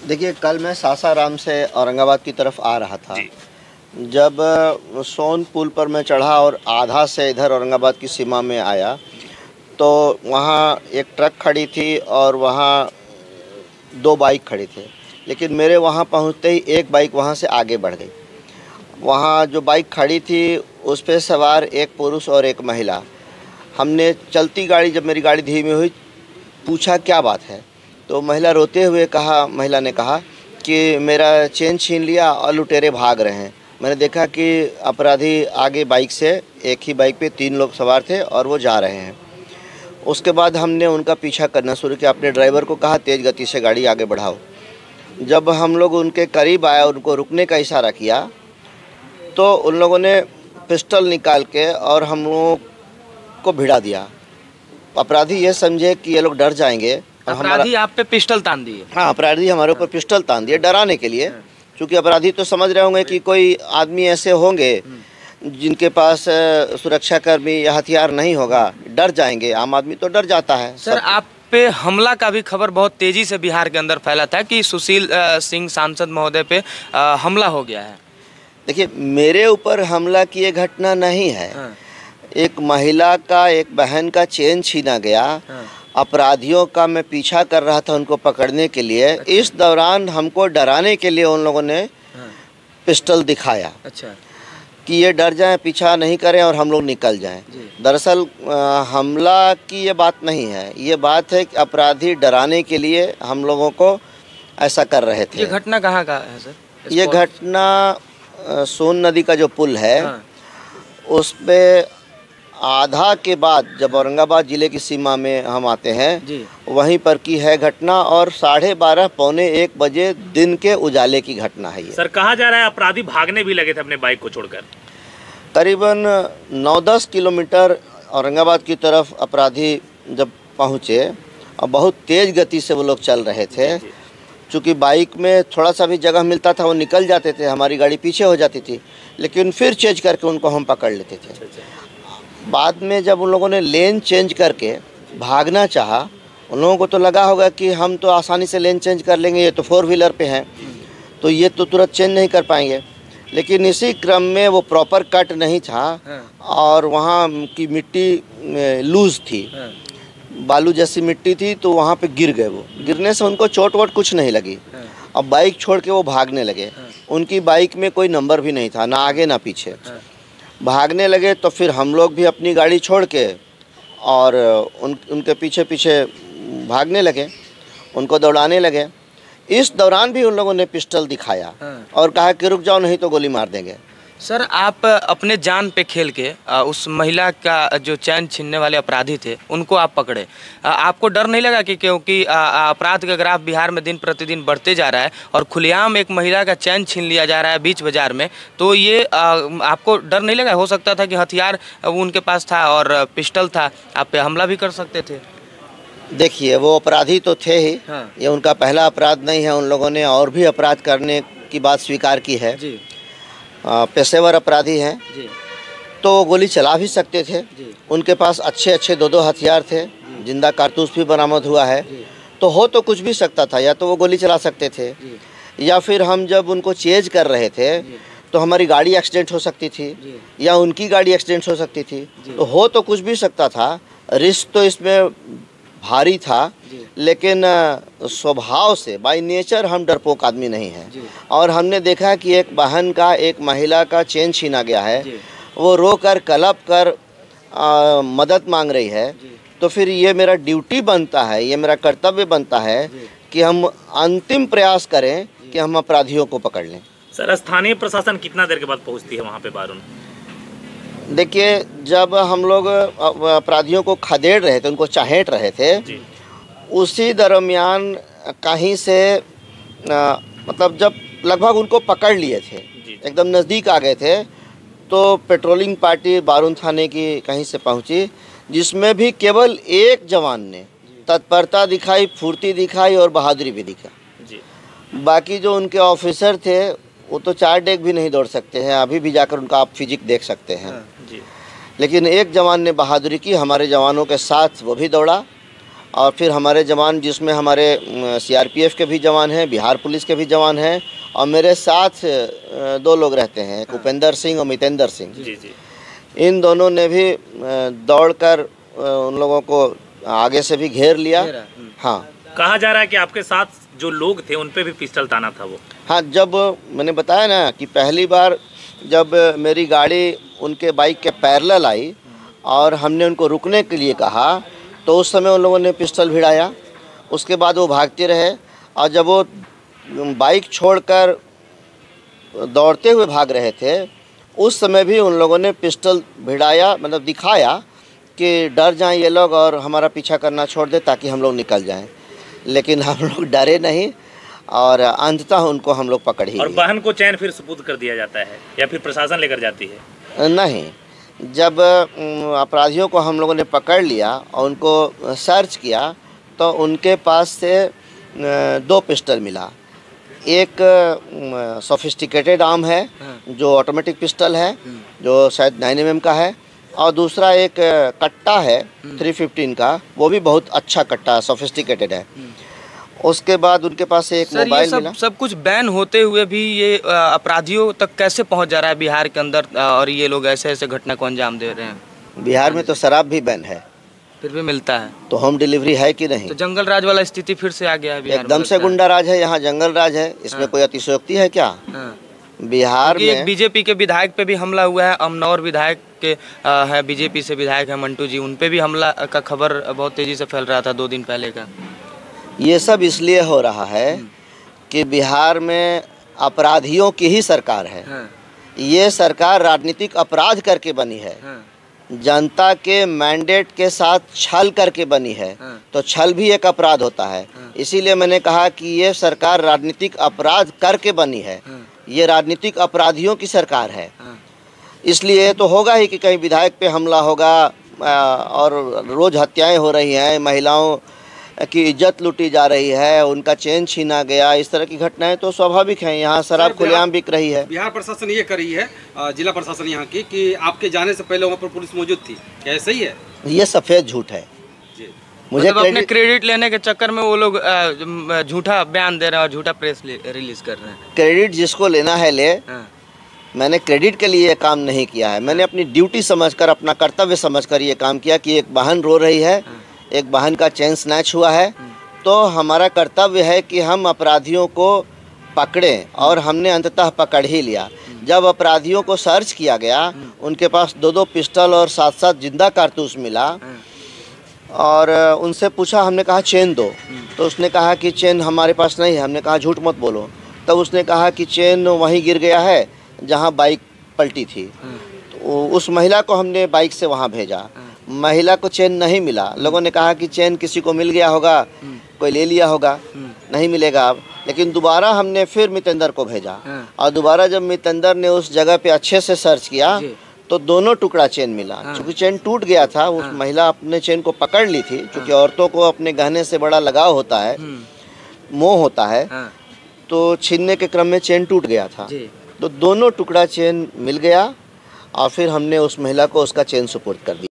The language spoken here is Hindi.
देखिए, कल मैं सासाराम से औरंगाबाद की तरफ आ रहा था। जब सोन पुल पर मैं चढ़ा और आधा से इधर औरंगाबाद की सीमा में आया, तो वहाँ एक ट्रक खड़ी थी और वहाँ 2 बाइक खड़ी थे। लेकिन मेरे वहाँ पहुँचते ही एक बाइक वहाँ से आगे बढ़ गई। वहाँ जो बाइक खड़ी थी उस पे सवार एक पुरुष और एक महिला। हमने चलती गाड़ी, जब मेरी गाड़ी धीमी हुई, पूछा क्या बात है, तो महिला ने कहा कि मेरा चेन छीन लिया और लुटेरे भाग रहे हैं। मैंने देखा कि अपराधी आगे बाइक से, एक ही बाइक पे 3 लोग सवार थे और वो जा रहे हैं। उसके बाद हमने उनका पीछा करना शुरू किया। अपने ड्राइवर को कहा तेज़ गति से गाड़ी आगे बढ़ाओ। जब हम लोग उनके करीब आए, उनको रुकने का इशारा किया, तो उन लोगों ने पिस्टल निकाल के और हम लोगों को भिड़ा दिया। अपराधी ये समझे कि ये लोग डर जाएंगे। अपराधी आप पे पिस्टल तान दिए? हाँ, अपराधी हमारे ऊपर पिस्टल तान दिए डराने के लिए, क्योंकि अपराधी तो समझ रहे होंगे कि कोई आदमी ऐसे होंगे जिनके पास सुरक्षाकर्मी या हथियार नहीं होगा, डर जाएंगे। आम आदमी तो डर जाता है। सर, आप पे हमला का भी खबर बहुत तेजी से बिहार के अंदर फैला था कि सुशील सिंह सांसद महोदय पे हमला हो गया है। देखिए, मेरे ऊपर हमला की ये घटना नहीं है। एक महिला का, एक बहन का चेन छीना गया। अपराधियों का मैं पीछा कर रहा था उनको पकड़ने के लिए। अच्छा। इस दौरान हमको डराने के लिए उन लोगों ने पिस्टल दिखाया। अच्छा। कि ये डर जाएं, पीछा नहीं करें और हम लोग निकल जाएं। दरअसल हमला की ये बात नहीं है। ये बात है कि अपराधी डराने के लिए हम लोगों को ऐसा कर रहे थे। ये घटना कहाँ का है सर? ये घटना सोन नदी का जो पुल है, उस पे आधा के बाद जब औरंगाबाद ज़िले की सीमा में हम आते हैं, वहीं पर की है घटना। और 12:30 पौने 1 बजे दिन के उजाले की घटना है ये। सर, कहा जा रहा है अपराधी भागने भी लगे थे अपने बाइक को छोड़कर। करीबन 9-10 किलोमीटर औरंगाबाद की तरफ अपराधी जब पहुँचे और बहुत तेज़ गति से वो लोग चल रहे थे। चूँकि बाइक में थोड़ा सा भी जगह मिलता था वो निकल जाते थे, हमारी गाड़ी पीछे हो जाती थी, लेकिन फिर चेंज करके उनको हम पकड़ लेते थे। बाद में जब उन लोगों ने लेन चेंज करके भागना चाहा, उन लोगों को तो लगा होगा कि हम तो आसानी से लेन चेंज कर लेंगे, ये तो 4 व्हीलर पे हैं, तो ये तो तुरंत चेंज नहीं कर पाएंगे। लेकिन इसी क्रम में वो प्रॉपर कट नहीं था और वहाँ की मिट्टी लूज़ थी, बालू जैसी मिट्टी थी, तो वहाँ पे गिर गए। वो गिरने से उनको चोट वोट कुछ नहीं लगी। अब बाइक छोड़ के वो भागने लगे। उनकी बाइक में कोई नंबर भी नहीं था, ना आगे ना पीछे। भागने लगे तो फिर हम लोग भी अपनी गाड़ी छोड़ के और उनके पीछे पीछे भागने लगे, उनको दौड़ाने लगे। इस दौरान भी उन लोगों ने पिस्टल दिखाया और कहा कि रुक जाओ, नहीं तो गोली मार देंगे। सर, आप अपने जान पे खेल के उस महिला का जो चैन छीनने वाले अपराधी थे उनको आप पकड़े। आपको डर नहीं लगा कि क्योंकि अपराध का ग्राफ बिहार में दिन प्रतिदिन बढ़ते जा रहा है और खुलेआम एक महिला का चैन छीन लिया जा रहा है बीच बाजार में, तो ये आपको डर नहीं लगा? हो सकता था कि हथियार उनके पास था और पिस्टल था, आप पे हमला भी कर सकते थे। देखिए, वो अपराधी तो थे ही। ये उनका पहला अपराध नहीं है। उन लोगों ने और भी अपराध करने की बात स्वीकार की है। पेशेवर अपराधी हैं, तो गोली चला भी सकते थे। उनके पास अच्छे 2-2 हथियार थे, जिंदा कारतूस भी बरामद हुआ है। तो हो तो कुछ भी सकता था, या तो वो गोली चला सकते थे, या फिर हम जब उनको चेज कर रहे थे तो हमारी गाड़ी एक्सीडेंट हो सकती थी, या उनकी गाड़ी एक्सीडेंट हो सकती थी। तो हो तो कुछ भी सकता था। रिस्क तो इसमें भारी था, लेकिन स्वभाव से, बाय नेचर, हम डरपोक आदमी नहीं हैं। और हमने देखा कि एक बहन का, एक महिला का चेन छीना गया है, वो रोकर कलप कर मदद मांग रही है, तो फिर ये मेरा ड्यूटी बनता है, ये मेरा कर्तव्य बनता है कि हम अंतिम प्रयास करें कि हम अपराधियों को पकड़ लें। सर, स्थानीय प्रशासन कितना देर के बाद पहुंचती है वहाँ पे बारून? देखिए, जब हम लोग अपराधियों को खदेड़ रहे थे, उनको चाहेट रहे थे, उसी दरमियान कहीं से मतलब जब लगभग उनको पकड़ लिए थे, एकदम नज़दीक आ गए थे, तो पेट्रोलिंग पार्टी बारून थाने की कहीं से पहुंची, जिसमें भी केवल एक जवान ने तत्परता दिखाई, फुर्ती दिखाई और बहादुरी भी दिखा। बाकी जो उनके ऑफिसर थे वो तो 4 डेग भी नहीं दौड़ सकते हैं, अभी भी जाकर उनका आप फिजिक देख सकते हैं। लेकिन एक जवान ने बहादुरी की, हमारे जवानों के साथ वो भी दौड़ा और फिर हमारे जवान, जिसमें हमारे सीआरपीएफ के भी जवान हैं, बिहार पुलिस के भी जवान हैं, और मेरे साथ 2 लोग रहते हैं, एक उपेंद्र सिंह और मितेंद्र सिंह। जी जी। इन दोनों ने भी दौड़कर उन लोगों को आगे से भी घेर लिया। हाँ, कहा जा रहा है कि आपके साथ जो लोग थे उन पे भी पिस्टल ताना था वो। हाँ, जब मैंने बताया ना कि पहली बार जब मेरी गाड़ी उनके बाइक के पैरेलल आई और हमने उनको रुकने के लिए कहा, तो उस समय उन लोगों ने पिस्टल भिड़ाया। उसके बाद वो भागते रहे, और जब वो बाइक छोड़कर दौड़ते हुए भाग रहे थे, उस समय भी उन लोगों ने पिस्टल भिड़ाया, मतलब दिखाया कि डर जाएं ये लोग और हमारा पीछा करना छोड़ दे ताकि हम लोग निकल जाएं। लेकिन हम लोग डरे नहीं और अंततः उनको हम लोग पकड़ ही और लिए। वाहन को चैन फिर सुपुर्द कर दिया जाता है या फिर प्रशासन लेकर जाती है? नहीं, जब अपराधियों को हम लोगों ने पकड़ लिया और उनको सर्च किया तो उनके पास से 2 पिस्टल मिला। एक सोफिस्टिकेटेड आर्म है जो ऑटोमेटिक पिस्टल है, जो शायद 9 mm का है, और दूसरा एक कट्टा है 315 का, वो भी बहुत अच्छा कट्टा सोफिस्टिकेटेड है। उसके बाद उनके पास से एक मोबाइल मिला। सब कुछ बैन होते हुए भी ये अपराधियों तक कैसे पहुंच जा रहा है बिहार के अंदर, और ये लोग ऐसे ऐसे घटना को अंजाम दे रहे हैं? बिहार में तो शराब भी बैन है, फिर भी मिलता है। तो होम डिलीवरी है कि नहीं? तो जंगल राज वाला स्थिति फिर से आ गया है बिहार में। एकदम से गुंडा राज है यहाँ, जंगल राज है, इसमें कोई अतिशयोक्ति है क्या? बिहार में एक बीजेपी के विधायक पे भी हमला हुआ है, अमनौर विधायक के है, बीजेपी से विधायक है मंटू जी, उन पे भी हमला का खबर बहुत तेजी से फैल रहा था 2 दिन पहले का। ये सब इसलिए हो रहा है कि बिहार में अपराधियों की ही सरकार है। ये सरकार राजनीतिक अपराध करके बनी है, जनता के मैंडेट के साथ छल करके बनी है, तो छल भी एक अपराध होता है। इसीलिए मैंने कहा कि ये सरकार राजनीतिक अपराध करके बनी है, ये राजनीतिक अपराधियों की सरकार है। इसलिए तो होगा ही कि कहीं विधायक पे हमला होगा और रोज़ हत्याएं हो रही हैं, महिलाओं की इज्जत लूटी जा रही है, उनका चैन छीना गया, इस तरह की घटनाएं तो स्वाभाविक हैं। यहाँ शराब खुलेआम बिक रही है। बिहार प्रशासन ये कर रही है, जिला प्रशासन यहाँ की, कि आपके जाने से पहले वहाँ पर पुलिस मौजूद थी, क्या ये सही है? ये सफ़ेद झूठ है। मुझे अपने क्रेडिट लेने के चक्कर में वो लोग झूठा बयान दे रहे हैं और झूठा प्रेस रिलीज कर रहे हैं। क्रेडिट जिसको लेना है ले। मैंने क्रेडिट के लिए ये काम नहीं किया है, मैंने अपनी ड्यूटी समझकर, अपना कर्तव्य समझकर ये काम किया कि एक वाहन रो रही है, एक वाहन का चेन स्नैच हुआ है, तो हमारा कर्तव्य है कि हम अपराधियों को पकड़ें, और हमने अंततः पकड़ ही लिया। जब अपराधियों को सर्च किया गया, उनके पास 2-2 पिस्टल और 7-7 जिंदा कारतूस मिला, और उनसे पूछा, हमने कहा चेन दो, तो उसने कहा कि चेन हमारे पास नहीं है। हमने कहा झूठ मत बोलो। तब उसने कहा कि चेन वहीं गिर गया है जहां बाइक पलटी थी। तो उस महिला को हमने बाइक से वहां भेजा, महिला को चेन नहीं मिला। लोगों ने कहा कि चेन किसी को मिल गया होगा, कोई ले लिया होगा, नहीं मिलेगा अब। लेकिन दोबारा हमने फिर मितेंद्र को भेजा, और दोबारा जब मितेंद्र ने उस जगह पे अच्छे से सर्च किया तो दोनों टुकड़ा चेन मिला। क्योंकि चेन टूट गया था, उस महिला अपने चेन को पकड़ ली थी, क्योंकि औरतों को अपने गहने से बड़ा लगाव होता है, मोह होता है, तो छीनने के क्रम में चेन टूट गया था। तो दोनों टुकड़ा चेन मिल गया, और फिर हमने उस महिला को उसका चेन सुपुर्द कर दिया।